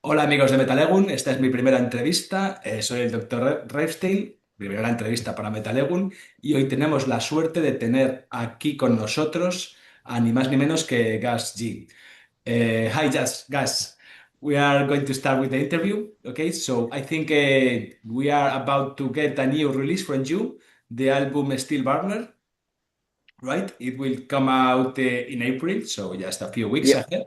Hola amigos de METALEGUN, esta es mi primera entrevista. Soy el doctor Reiftein, primera entrevista para METALEGUN y hoy tenemos la suerte de tener aquí con nosotros a ni más ni menos que GUS G. Hi Gus. We are going to start with the interview. Okay, so I think we are about to get a new release from you, the album Steel Burner, right? It will come out in April, so just a few weeks Yeah. ahead.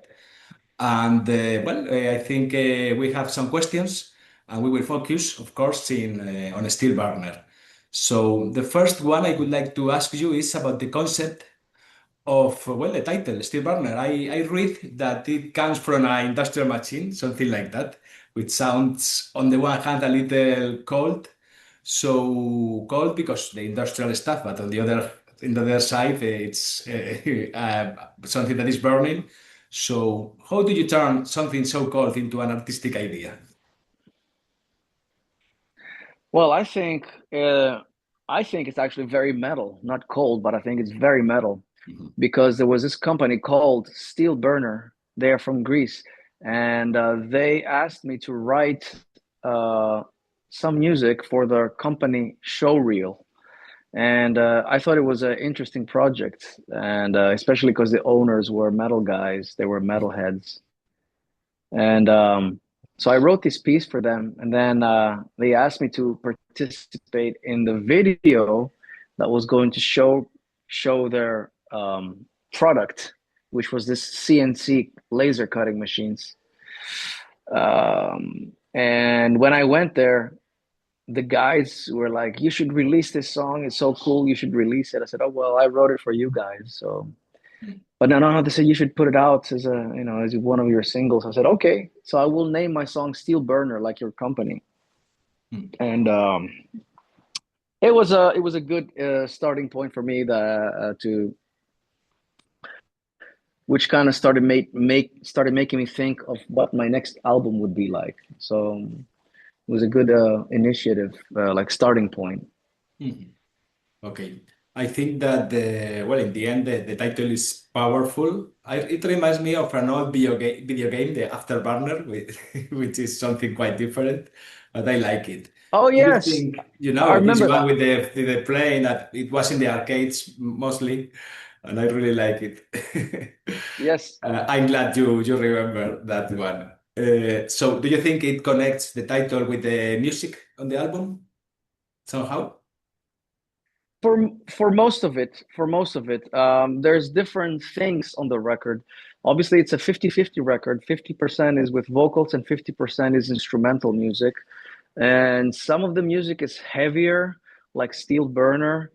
And I think we have some questions, and we will focus, of course, in on steel burner. So the first one I would like to ask you is about the concept of the title steel burner. I read that it comes from an industrial machine, something like that, which sounds on the one hand a little cold, so cold because the industrial stuff, but on the other side, it's something that is burning. So, how do you turn something so cold into an artistic idea? Well, I think it's actually very metal, not cold, but I think it's very metal Mhm. because there was this company called Steel Burner. They're from Greece, and they asked me to write uh, some music for their company showreel. And I thought it was an interesting project, and especially because the owners were metal guys, they were metalheads. And so I wrote this piece for them, and then they asked me to participate in the video that was going to show their product, which was this CNC laser cutting machines. And when I went there, the guys were like, "You should release this song. It's so cool. You should release it." I said, "Oh well, I wrote it for you guys, so." But no, they said you should put it out as as one of your singles. I said, okay. So I will name my song Steel Burner, like your company. Mm. And it was a good starting point for me to which kind of started making me think of what my next album would be like. So it was a good initiative, like starting point. Mhm. Okay. I think that in the end, the title is powerful. It reminds me of an old video game, the Afterburner, which is something quite different, but I like it. Oh Do you yes, think, I this remember one that. with the plane that it was in the arcades mostly, and I really like it. Yes. I'm glad you remember that one. So, do you think it connects the title with the music on the album somehow? For most of it, there's different things on the record. Obviously, it's a 50-50 record. 50% is with vocals and 50% is instrumental music. And some of the music is heavier, like Steel Burner,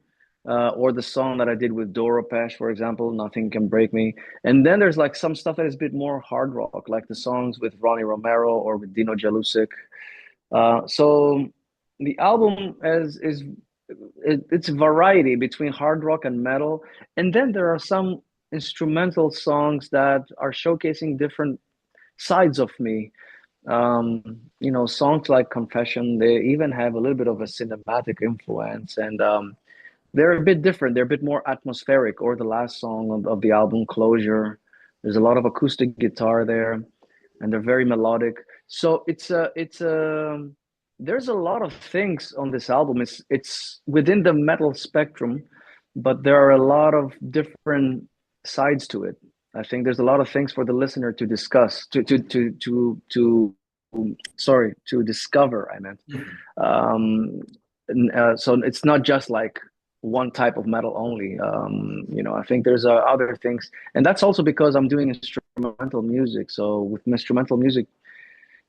or the song that I did with Doro Pesh, for example, Nothing Can Break Me. And then there's like some stuff that is a bit more hard rock, like the songs with Ronnie Romero or with Dino Jalusic. So the album it's variety between hard rock and metal, and then there are some instrumental songs that are showcasing different sides of me. Songs like Confession, they even have a little bit of a cinematic influence, and they're a bit different. They're a bit more atmospheric. Or the last song of the album, Closure, there's a lot of acoustic guitar there, and they're very melodic. So it's there's a lot of things on this album. It's within the metal spectrum, but there are a lot of different sides to it. I think there's a lot of things for the listener to discuss, sorry, to discover, I meant. Mhm. Um, so it's not just like one type of metal only. I think there's other things, and that's also because I'm doing instrumental music. So with instrumental music,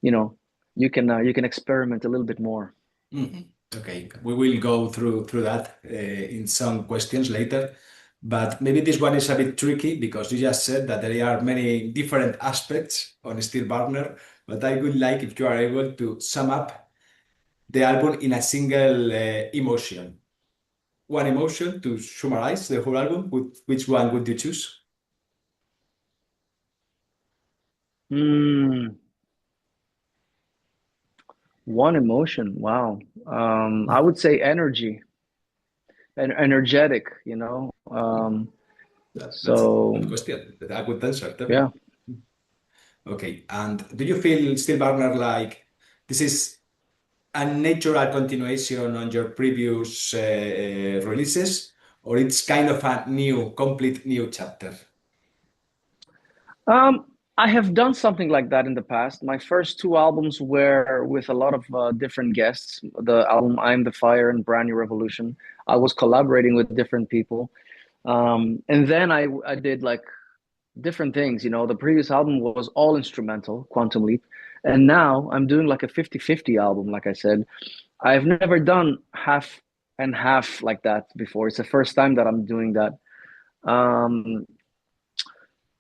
you know, you can experiment a little bit more. Mhm. Okay, we will go through that in some questions later, but maybe this one is a bit tricky because you just said that there are many different aspects on Steel Burner, but I would like if you are able to sum up the album in a single emotion. One emotion to summarize the whole album. Which one would you choose? Hmm, one emotion. Wow. I would say energy and energetic. That's a So good question. A good answer, tell me. yeah. Okay, and do you feel still, Barner, like this is a natural continuation on your previous releases, or it's kind of a new, complete new chapter? Um, I have done something like that in the past. My first two albums were with a lot of different guests. The album I'm the Fire and Brand New Revolution. I was collaborating with different people. And then I did like different things. You know, the previous album was all instrumental, Quantum Leap. And now I'm doing like a 50-50 album, like I said. I've never done half and half like that before. It's the first time that I'm doing that. Um,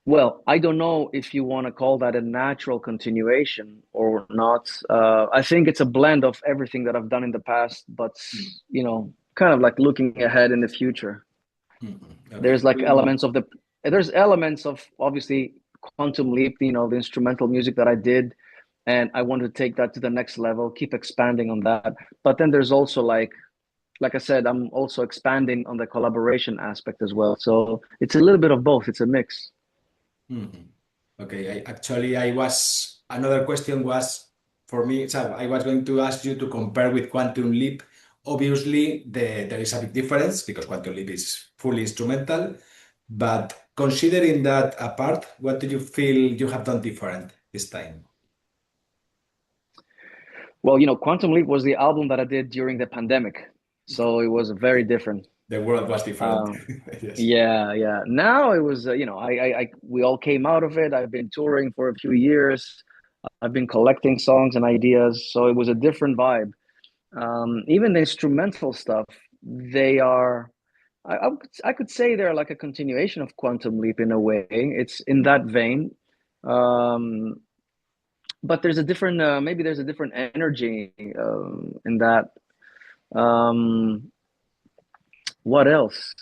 well, I don't know if you want to call that a natural continuation or not. I think it's a blend of everything that I've done in the past, but you know, kind of like looking ahead in the future. Okay. There's like elements of the there's elements of obviously Quantum Leap, you know, the instrumental music that I did, and I want to take that to the next level, keep expanding on that. But then there's also like I said, I'm also expanding on the collaboration aspect as well. So it's a little bit of both. It's a mix. Mhm. Okay, I was another question was for me. So I was going to ask you to compare with Quantum Leap. Obviously, there is a big difference because Quantum Leap is fully instrumental. But considering that apart, what do you feel you have done different this time? Well, you know, Quantum Leap was the album that I did during the pandemic. So it was very different. The world was different. Um, Yes. yeah, yeah. Now it was, you know, we all came out of it. I've been touring for a few years. I've been collecting songs and ideas. So it was a different vibe. Even the instrumental stuff, they are, I could say they're like a continuation of Quantum Leap in a way. It's in that vein. Um, but there's a different, maybe there's a different energy in that. Um, what else?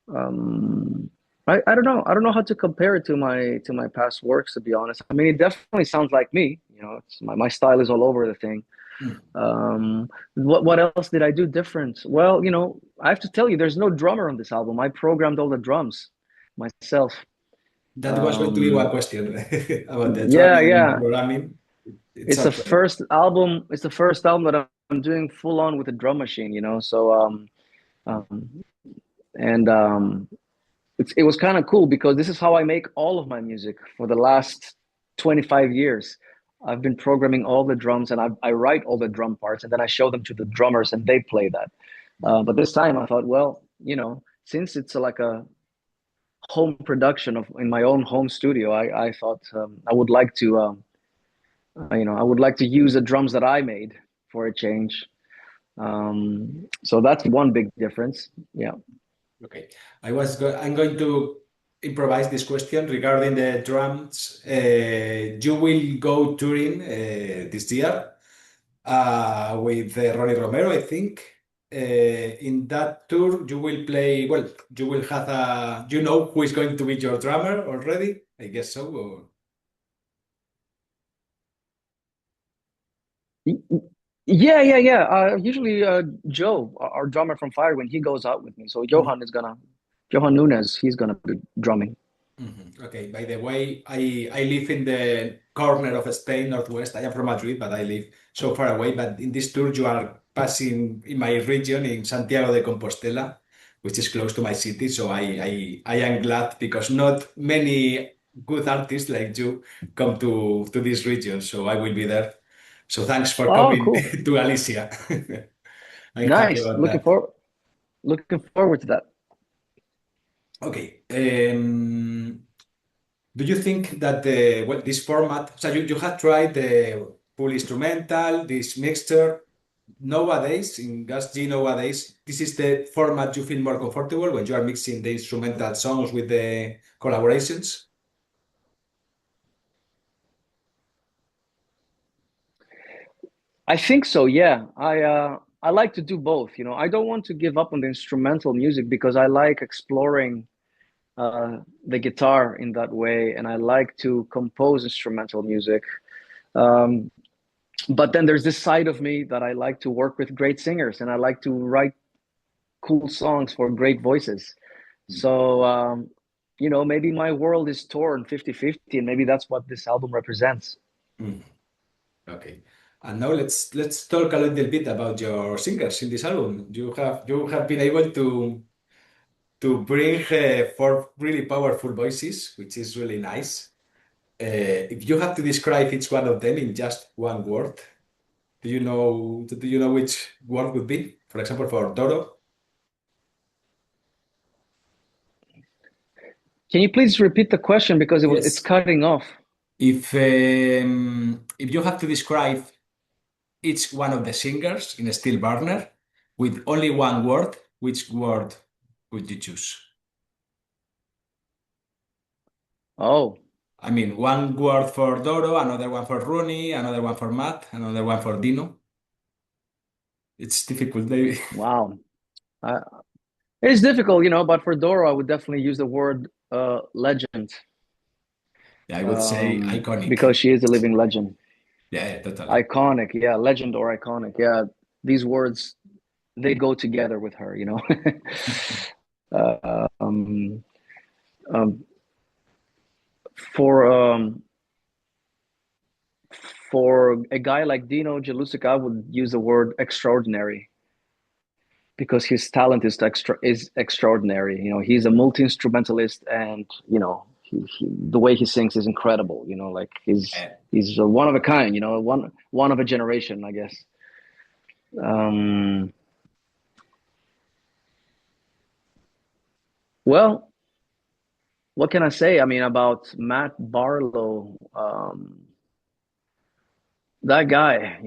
Um, I don't know. I don't know how to compare it to my past works, to be honest. I mean, it definitely sounds like me. You know, it's my style is all over the thing. Mm. What else did I do different? Well, you know, I have to tell you, there's no drummer on this album. I programmed all the drums myself. That was going to be one Um, question about the yeah, drumming and yeah. programming. It's It's the also first album. It's the first album that I'm doing full on with a drum machine. You know, so um, and it was kind of cool because this is how I make all of my music for the last 25 years. I've been programming all the drums and I write all the drum parts and then I show them to the drummers and they play that. But this time I thought, well, you know, since it's like a home production of in my own home studio, I thought I would like to, you know, I would like to use the drums that I made for a change. So that's one big difference. Yeah. okay. I'm going to improvise this question regarding the drums. You will go touring this year with Ronnie Romero, I think. In that tour, you will play, well, you will have you know who is going to be your drummer already? I guess so. Yeah, yeah, yeah. Usually, Joe, our drummer from Firewind, he goes out with me. So Johan Nunez, he's gonna be drumming. Okay, by the way, I live in the corner of Spain, northwest. I am from Madrid, but I live so far away. But in this tour, you are passing in my region in Santiago de Compostela, which is close to my city. So I am glad because not many good artists like you come to this region. So I will be there. So thanks for Oh, coming cool. to Alicia. I'm happy Nice. about that. Looking forward to that. Okay. Do you think that well, this format, so you have tried the full instrumental, this mixture. Nowadays, in GUS G nowadays, this is the format you feel more comfortable when you are mixing the instrumental songs with the collaborations? I think so. Yeah. I like to do both. You know, I don't want to give up on the instrumental music because I like exploring the guitar in that way, and I like to compose instrumental music. Um, but then there's this side of me that I like to work with great singers, and I like to write cool songs for great voices. So maybe my world is torn 50-50, and maybe that's what this album represents. Mm, okay. And now let's talk a little bit about your singers in this album. You have been able to bring four really powerful voices, which is really nice. If you have to describe each one of them in just one word, do you know which word would be? For example, for Doro, Can you please repeat the question because it's yes. cutting off? If you have to describe each one of the singers in Steel Burner with only one word, which word would you choose? Oh, I mean, one word for Doro, another one for Ronnie, another one for Matt, another one for Dino. It's difficult, maybe. wow. Uh, it's difficult, but for Doro, I would definitely use the word legend, Yeah, I would say iconic. because she is a living legend. Yeah, totally. Iconic, yeah, legend or iconic. Yeah, these words, they go together with her. Uh, um, um, for for a guy like Dino Jelusic, I would use the word extraordinary, because his talent is extraordinary. He's a multi-instrumentalist, and the way he sings is incredible. Like Uh, he's a one of a kind. One of a generation, I guess. Um, well, what can I say? I mean, about Matt Barlow, that guy.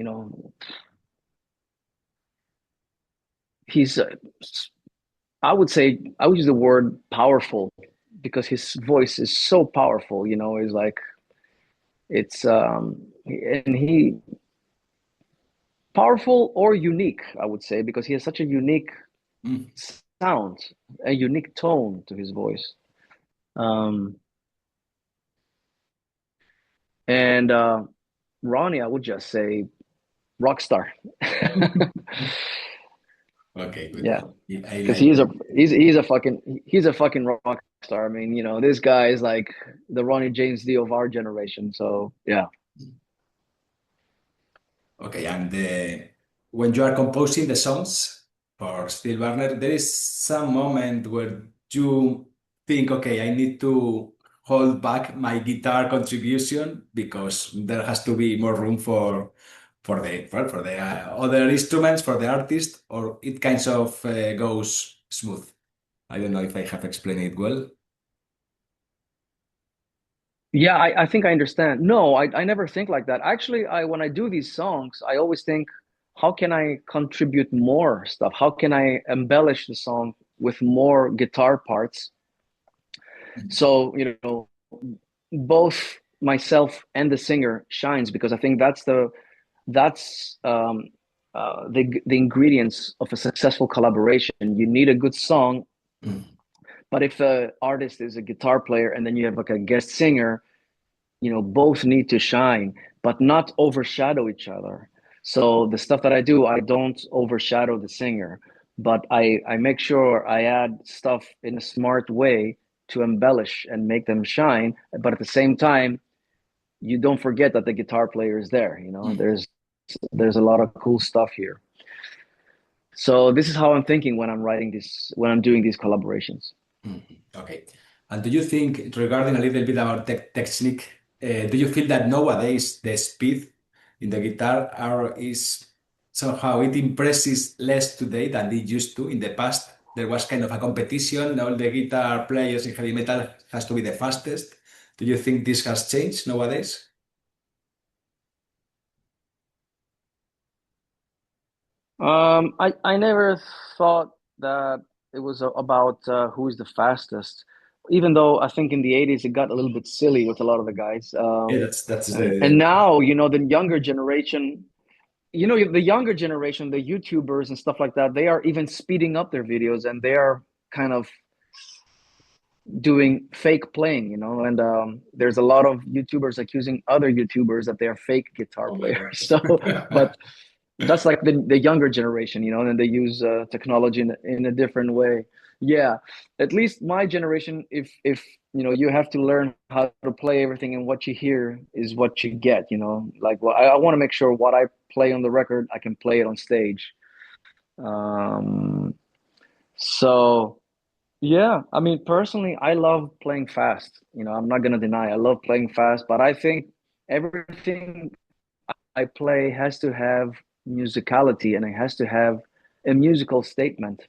He's I would use the word powerful, because his voice is so powerful. Is like it's and he powerful or unique, I would say, because he has such a unique mm, sound, a unique tone to his voice. Um, and Ronnie, I would just say rock star. okay, good Yeah, one. Yeah, I because like it. he's a fucking rock star. I mean, this guy is like the Ronnie James Dio of our generation. So yeah. Okay, and when you are composing the songs for Steel Burner, there is some moment where you think, okay, I need to hold back my guitar contribution because there has to be more room for the other instruments for the artist, or it kind of goes smooth. I don't know if I have explained it well. Yeah, I think I understand. No, I never think like that. Actually, when I do these songs, I always think, how can I contribute more stuff? How can I embellish the song with more guitar parts? So, both myself and the singer shines, because I think that's the ingredients of a successful collaboration. You need a good song, Mm. but if the artist is a guitar player and then you have like a guest singer, both need to shine, but not overshadow each other. So the stuff that I do, I don't overshadow the singer, but I make sure I add stuff in a smart way to embellish and make them shine. But at the same time, you don't forget that the guitar player is there. Mm. There's a lot of cool stuff here. So this is how I'm thinking when I'm doing these collaborations. Mhm. Okay. And do you think, regarding a little bit about technique, do you feel that nowadays the speed in the guitar is somehow it impresses less today than it used to in the past? There was kind of a competition. All the guitar players in heavy metal has to be the fastest. Do you think this has changed nowadays? I never thought that it was about who is the fastest, even though I think in the 80s it got a little bit silly with a lot of the guys. Yeah, that's And the. now, the younger generation, the YouTubers and stuff like that, they are even speeding up their videos, and they are kind of doing fake playing, and there's a lot of YouTubers accusing other YouTubers that they are fake guitar Oh my players. God. So, but that's like the younger generation, and they use technology in a different way. Yeah, at least my generation, if you know, you have to learn how to play everything, and what you hear is what you get, you know. Like, well, I want to make sure what I play on the record, I can play it on stage. Um, so yeah, I mean, personally, I love playing fast. You know, I'm not gonna deny I love playing fast, but I think everything I play has to have musicality, and it has to have a musical statement.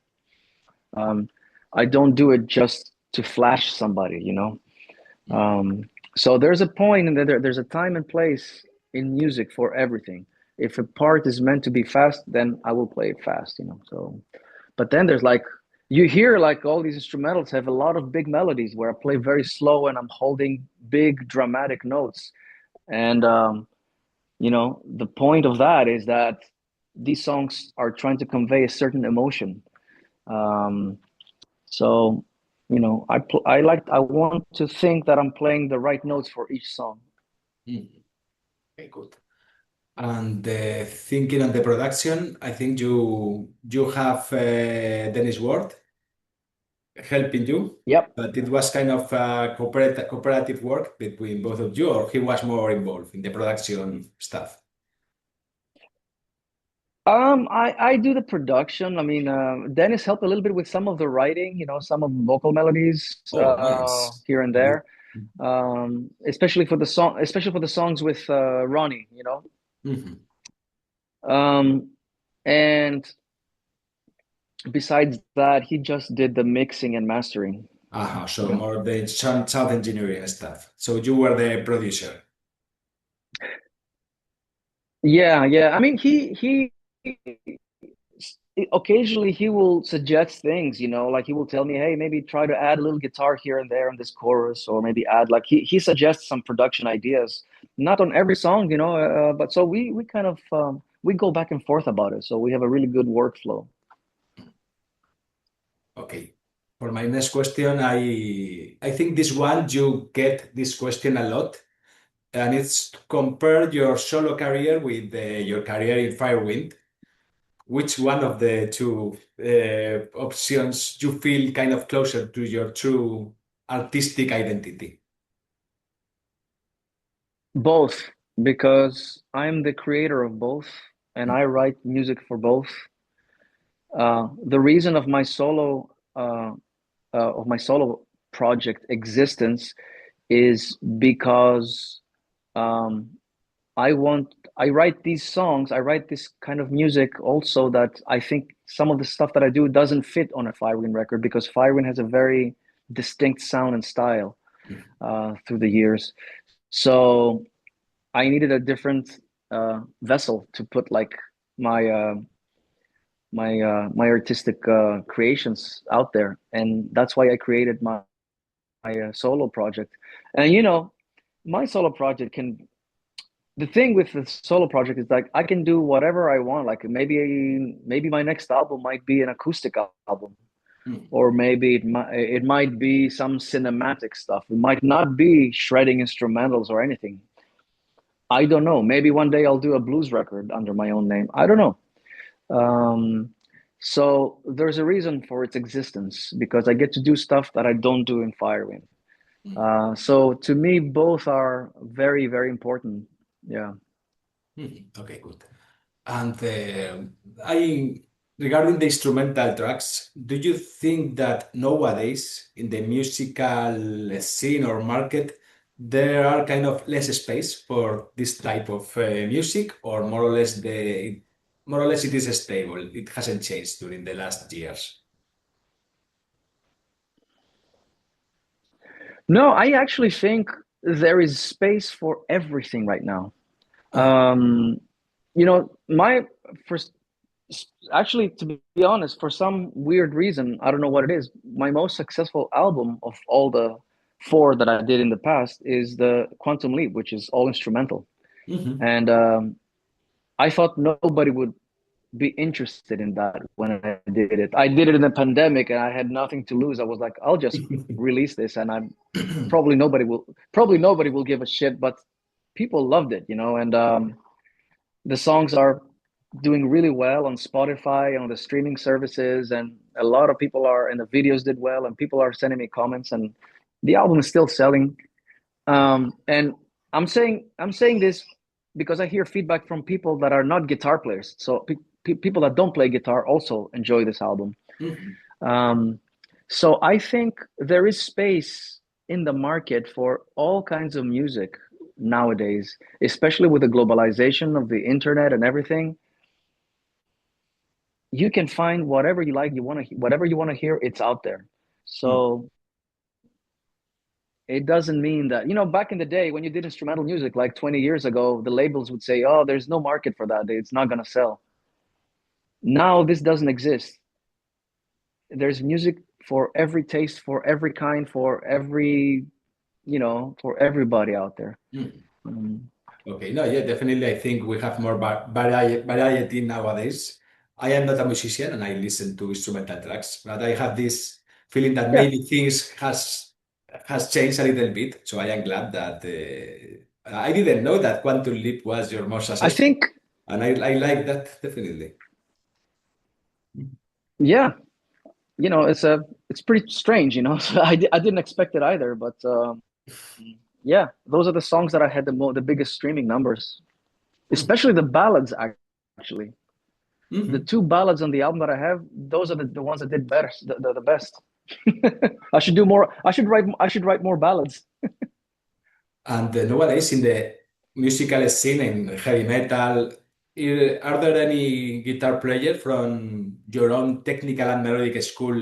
Um, I don't do it just to flash somebody, you know. So there's a point, and there's a time and place in music for everything. If a part is meant to be fast, then I will play it fast, you know. So, but then there's like, you hear like all these instrumentals have a lot of big melodies where I play very slow and I'm holding big dramatic notes. And you know, the point of that is that these songs are trying to convey a certain emotion. Um, so, you know, I want to think that I'm playing the right notes for each song. Mhm. Okay, good. And thinking on the production, I think you have Dennis Ward helping you, Yep. but it was kind of cooperative work between both of you, or he was more involved in the production stuff. I do the production. I mean, Dennis helped a little bit with some of the writing, you know, some of the vocal melodies Oh, nice. here and Good. there. Especially for the songs with Ronnie, you know. Mhm. Um, and besides that, he just did the mixing and mastering. So Yeah. more of the sound engineering stuff. So you were the producer. Yeah, yeah. I mean, occasionally he will suggest things, you know, like he will tell me, hey, maybe try to add a little guitar here and there in this chorus, or maybe add, like, he suggests some production ideas, not on every song, you know, but so we kind of we go back and forth about it, so we have a really good workflow. Okay. For my next question, I think this one you get this question a lot, and it's to compare your solo career with your career in Firewind. Which one of the two options you feel kind of closer to your true artistic identity? Both, because I'm the creator of both, and I write music for both. The reason of my solo project existence is because um, I write these songs, I write this kind of music also, that I think some of the stuff that I do doesn't fit on a Firewind record, because Firewind has a very distinct sound and style through the years. So I needed a different vessel to put like my my artistic creations out there, and that's why I created my solo project. And you know, my solo project can the thing with the solo project is like I can do whatever I want. Like maybe my next album might be an acoustic album, Mm. or maybe it might be some cinematic stuff. It might not be shredding instrumentals or anything. I don't know. Maybe one day I'll do a blues record under my own name. I don't know. Um, so there's a reason for its existence, because I get to do stuff that I don't do in Firewind. Mm. So to me, both are very, very important. Yeah. Okay, good. And I, regarding the instrumental tracks, do you think that nowadays in the musical scene or market, there are kind of less space for this type of music, or more or less it is stable. It hasn't changed during the last years. No, I actually think there is space for everything right now. Ah, Um, you know, my first, actually, to be honest, for some weird reason, I don't know what it is, my most successful album of all the four that I did in the past is the Quantum Leap, which is all instrumental. mhm. And I thought nobody would be interested in that when I did it. I did it in the pandemic and I had nothing to lose. I was like, I'll just release this, and I'm probably nobody will give a shit, but people loved it, you know. And the songs are doing really well on Spotify, on the streaming services, and a lot of people are, and the videos did well, and people are sending me comments, and the album is still selling. And I'm saying this because I hear feedback from people that are not guitar players. So people that don't play guitar also enjoy this album. Mhm. Um, so I think there is space in the market for all kinds of music nowadays, especially with the globalization of the internet and everything. You can find whatever you like, whatever you want to hear, it's out there. Mm. So it doesn't mean that, back in the day when you did instrumental music, like 20 years ago, the labels would say, oh, there's no market for that. It's not going to sell. Now this doesn't exist. There's music for every taste, for every kind, for every, for everybody out there. Mm. Um, Okay, no, yeah, definitely. I think we have more variety nowadays. I am not a musician and I listen to instrumental tracks, but I have this feeling that yeah, maybe things has changed a little bit. So I am glad that I didn't know that Quantum Leap was your most I successful, think, and I like that definitely. yeah, it's pretty strange, So I didn't expect it either, but yeah, those are the songs that I had the biggest streaming numbers, Mm. especially the ballads. Actually, the Mhm. two ballads on the album that I have, those are the ones that did better, the best. I should do more. I should write more ballads. And nowadays, in the musical scene in heavy metal, are there any guitar player from your own technical and melodic school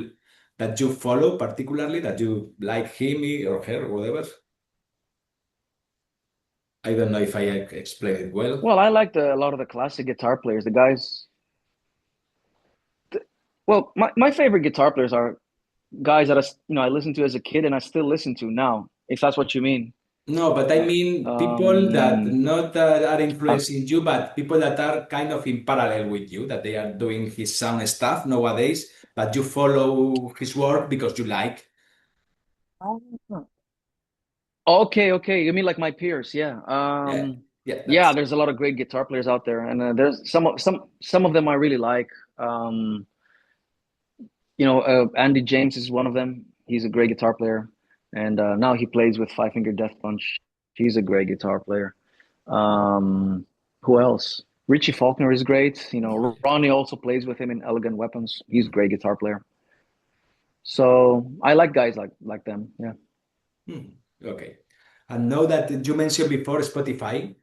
that you follow particularly, that you like him or her or whatever? I don't know if I explained it well. Well, I liked a lot of the classic guitar players. The guys. Well, my favorite guitar players are guys that I listened to as a kid and I still listen to now. If that's what you mean. No, but I mean people that Um, not are uh, influencing you, but people that are kind of in parallel with you, that they are doing his sound stuff nowadays, but you follow his work because you like. okay, okay. You mean like my peers? Yeah. Yeah, yeah, Yeah. that's. There's a lot of great guitar players out there, and there's some of them I really like. Um, Andy James is one of them. He's a great guitar player, and now he plays with Five Finger Death Punch. He's a great guitar player. Um, who else? Richie Faulkner is great. Ronnie also plays with him in Elegant Weapons. He's a great guitar player. So I like guys like them. Yeah. Hmm, okay. And now that you mentioned before Spotify,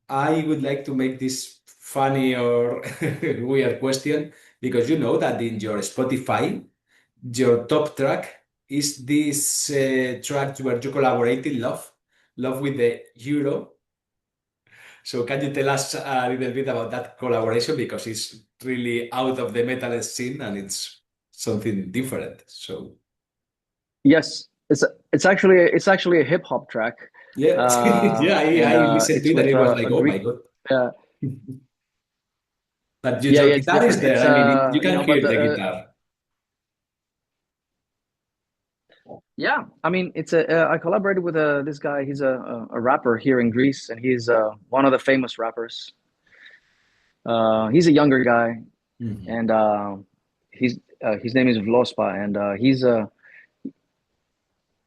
I would like to make this funny or weird question because you know that in your Spotify, your top track is this track where you collaborated, Love with the Euro. So can you tell us a little bit about that collaboration because it's really out of the metal scene and it's something different. So Yes, it's actually a hip hop track, yeah, yeah, I and listened to it's it and with it was like, a oh Greek. my God. Uh, But yeah, your yeah, it's guitar is different. there. It's I mean, you can but hear the guitar. yeah, I mean, I collaborated with this guy. He's a rapper here in Greece, and he's one of the famous rappers. He's a younger guy, Mhm. and his name is Vlospa, and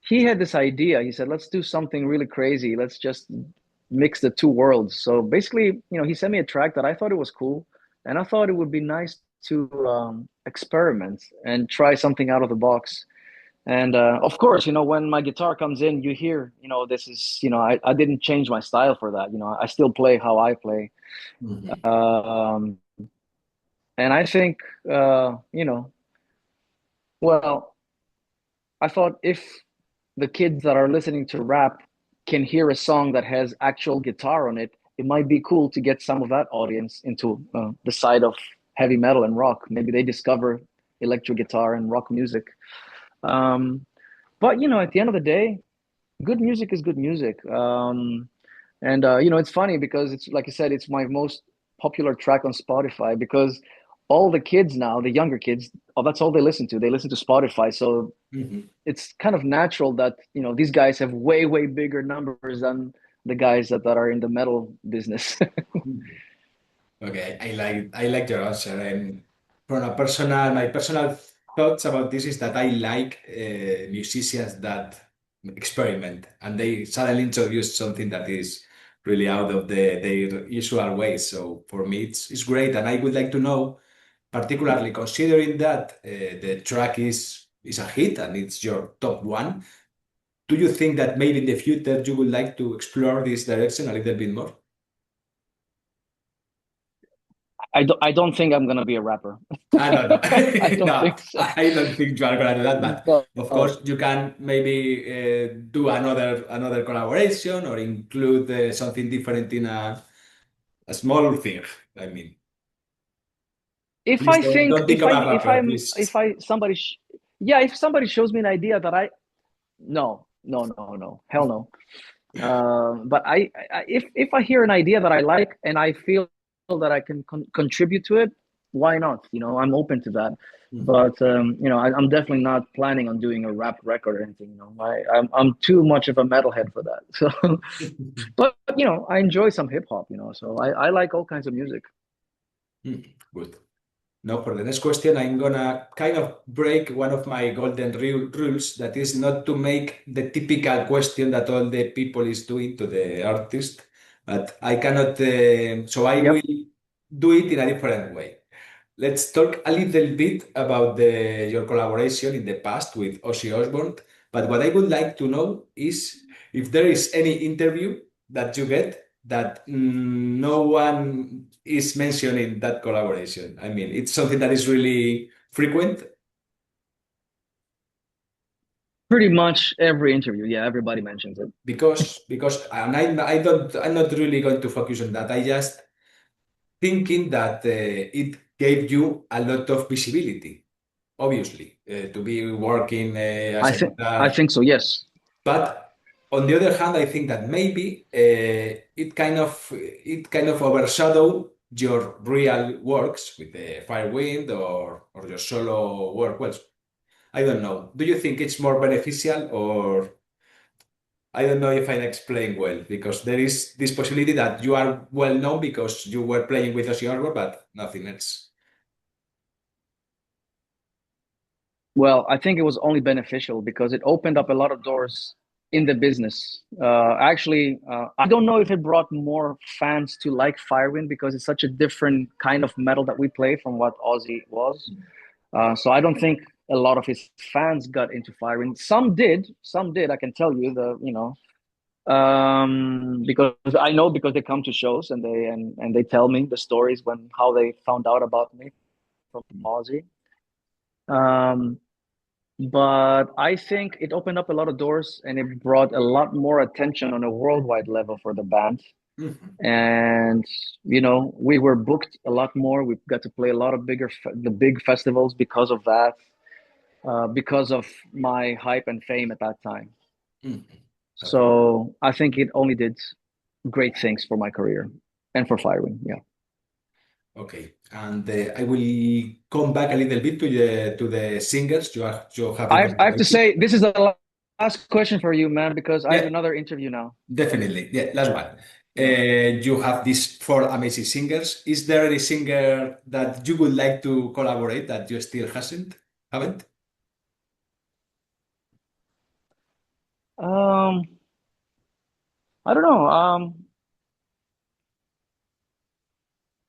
he had this idea. He said, "Let's do something really crazy. Let's just mix the two worlds." So basically, he sent me a track that I thought it was cool, and I thought it would be nice to experiment and try something out of the box. And of course, when my guitar comes in, you hear, this is, I didn't change my style for that. I still play how I play. Mhm. Um, and I think, well, I thought if the kids that are listening to rap can hear a song that has actual guitar on it, it might be cool to get some of that audience into the side of heavy metal and rock. Maybe they discover electric guitar and rock music. Um, but at the end of the day, good music is good music. And it's funny because it's like I said, it's my most popular track on Spotify because all the kids now, the younger kids, oh, that's all they listen to. They listen to Spotify. So Mhm. it's kind of natural that these guys have way way bigger numbers than the guys that are in the metal business. Mhm. Okay, I like your answer, and from a personal my personal thoughts about this is that I like musicians that experiment and they suddenly introduce something that is really out of their usual ways. So for me, it's great, and I would like to know, particularly considering that the track is a hit and it's your top one. Do you think that maybe in the future you would like to explore this direction a little bit more? I don't think I'm gonna be a rapper. No, no, I don't no. think so. I don't think you are gonna do that. But No. of course, you can maybe do another collaboration or include something different in a small thing. I mean, If please I think don't think of a rapper, if please. I somebody yeah, if somebody shows me an idea that I no, no, no, no, hell no. But if I hear an idea that I like and I feel that I can contribute to it, why not? I'm open to that. Mhm. But I'm definitely not planning on doing a rap record or anything. I'm too much of a metalhead for that. So, but I enjoy some hip hop. So I like all kinds of music. Good. Now, for the next question, I'm gonna kind of break one of my golden rules that is not to make the typical question that all the people is doing to the artist, but I cannot, so I Yep. will do it in a different way. Let's talk a little bit about your collaboration in the past with Ozzy Osbourne. But what I would like to know is if there is any interview that you get that no one is mentioning that collaboration. I mean, it's something that is really frequent Pretty much every interview. Yeah, everybody mentions it. because and I'm not really going to focus on that. I just thinking that it gave you a lot of visibility, obviously, to be working as I a think I guitar. think so. Yes. But on the other hand, I think that maybe it kind of overshadow your real works with the Firewind or your solo work. Well, I don't know. Do you think it's more beneficial, or I don't know if I explain well, because there is this possibility that you are well known because you were playing with Ozzy Osbourne, but nothing else. Well, I think it was only beneficial because it opened up a lot of doors in the business. Actually, I don't know if it brought more fans to like Firewind because it's such a different kind of metal that we play from what Ozzy was. So I don't think a lot of his fans got into Firewind. Some did. Some did. I can tell you because I know because they come to shows and they tell me the stories when how they found out about me from Ozzy. Um, but I think it opened up a lot of doors and it brought a lot more attention on a worldwide level for the band. Mhm. And we were booked a lot more. We got to play a lot of the big festivals because of that, because of my hype and fame at that time. Mhm. Okay. So I think it only did great things for my career and for Firing. Yeah. Okay. And I will come back a little bit to the singers you have I have to incorporated. say this is the last question for you, man, because I have Yeah, another interview now. definitely. Yeah, last one. Yeah. You have these four amazing singers. Is there any singer that you would like to collaborate that you still haven't? Um, I don't know.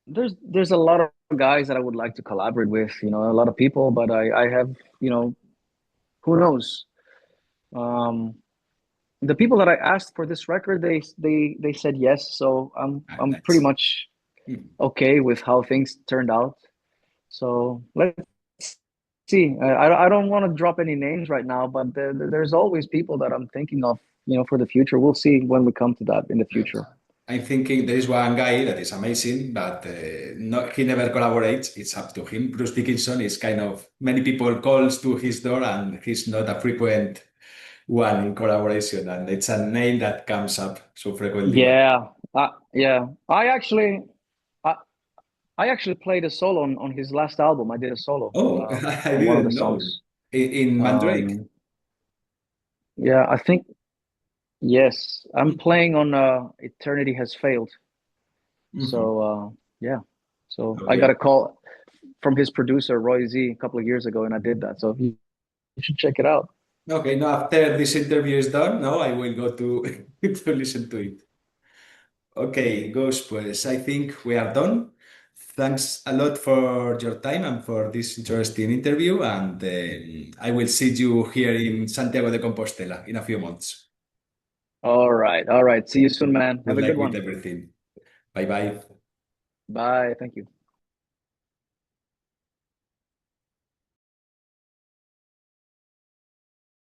There's a lot of guys that I would like to collaborate with, a lot of people, but I have, you know, who knows? Um, the people that I asked for this record, they said yes, so I'm pretty Nice. much Hmm. okay with how things turned out. So let's see. I don't want to drop any names right now, but there's always people that I'm thinking of, for the future. We'll see when we come to that in the future. I'm thinking there is one guy that is amazing, but he never collaborates. It's up to him. Bruce Dickinson is kind of many people calls to his door, and he's not a frequent one in collaboration, and it's a name that comes up so frequently. But Yeah. I, I actually played a solo on his last album. I did a solo oh, I on one of the didn't know. songs. In Mandrake. Um, yeah, I think yes. I'm Mhm. playing on Eternity Has Failed. Mhm. So yeah. So I got Okay. a call from his producer, Roy Z, a couple of years ago, and I did that. So you should check it out. Okay, now after this interview is done, now I will go to to listen to it. Okay, Gus, pues I think we are done. Thanks a lot for your time and for this interesting interview, and I will see you here in Santiago de Compostela in a few months. All right. All right. See you soon, man. Good Have a luck good with one. everything. Bye bye. Bye. Thank you.